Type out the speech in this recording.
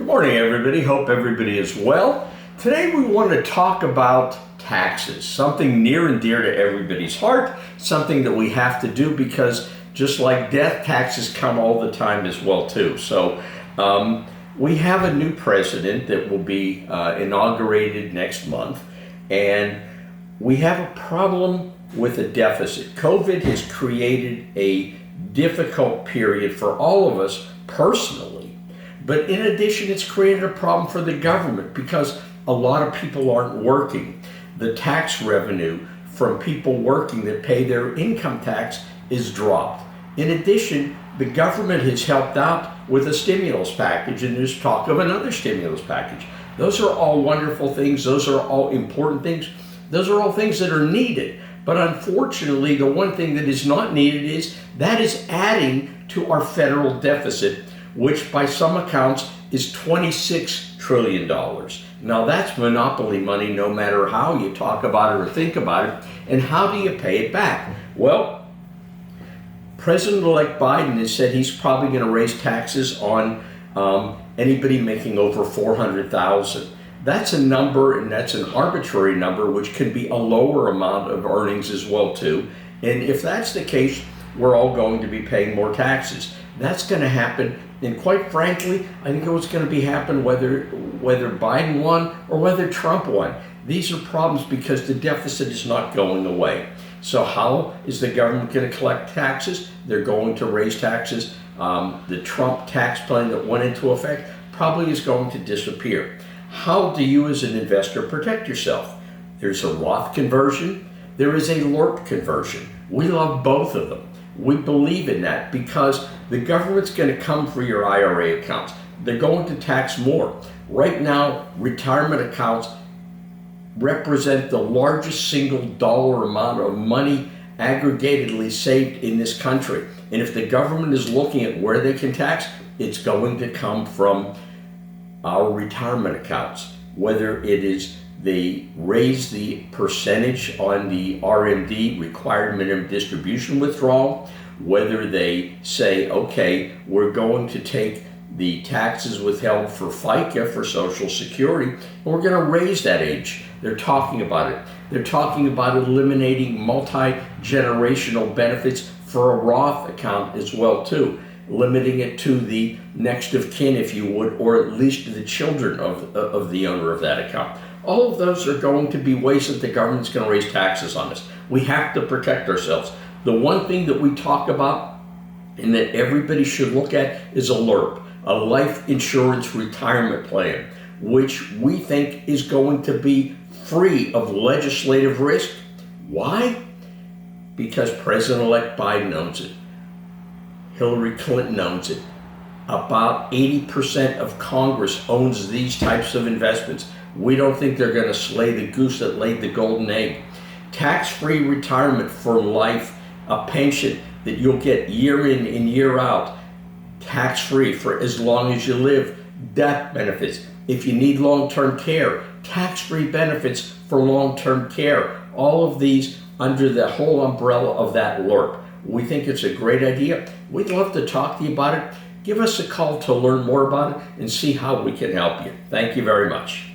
Good morning, everybody. Hope everybody is well. Today we want to talk about taxes, something near and dear to everybody's heart, something that we have to do because just like death, taxes come all the time as well too. So we have a new president that will be inaugurated next month, and we have a problem with a deficit. COVID has created a difficult period for all of us personally, but in addition, it's created a problem for the government because a lot of people aren't working. The tax revenue from people working that pay their income tax is dropped. In addition, the government has helped out with a stimulus package, and there's talk of another stimulus package. Those are all wonderful things. Those are all important things. Those are all things that are needed. But unfortunately, the one thing that is not needed is adding to our federal deficit, which by some accounts is $26 trillion. Now that's monopoly money no matter how you talk about it or think about it. And how do you pay it back? Well, President-elect Biden has said he's probably going to raise taxes on anybody making over $400,000. That's a number, and that's an arbitrary number, which can be a lower amount of earnings as well too. And if that's the case, we're all going to be paying more taxes. That's going to happen, and quite frankly, I think it was going to be happen whether Biden won or whether Trump won. These are problems because the deficit is not going away. So how is the government going to collect taxes? They're going to raise taxes. The Trump tax plan that went into effect probably is going to disappear. How do you as an investor protect yourself? There's a Roth conversion. There is a LORP conversion. We love both of them. We believe in that because the government's going to come for your IRA accounts. They're going to tax more. Right now, retirement accounts represent the largest single dollar amount of money aggregatedly saved in this country. And if the government is looking at where they can tax, it's going to come from our retirement accounts, whether it is they raise the percentage on the RMD, required minimum distribution withdrawal, whether they say, okay, we're going to take the taxes withheld for FICA, for Social Security, and we're going to raise that age. They're talking about it. They're talking about eliminating multi-generational benefits for a Roth account as well too, limiting it to the next of kin, if you would, or at least the children of the owner of that account. All of those are going to be ways that the government's going to raise taxes on us. We have to protect ourselves. The one thing that we talk about and that everybody should look at is a LIRP, a life insurance retirement plan, which we think is going to be free of legislative risk. Why? Because President-elect Biden owns it. Hillary Clinton owns it. About 80% of Congress owns these types of investments. We don't think they're going to slay the goose that laid the golden egg. Tax-free retirement for life, a pension that you'll get year in and year out, tax-free for as long as you live. Death benefits. If you need long-term care, tax-free benefits for long-term care. All of these under the whole umbrella of that LIRP. We think it's a great idea. We'd love to talk to you about it. Give us a call to learn more about it and see how we can help you. Thank you very much.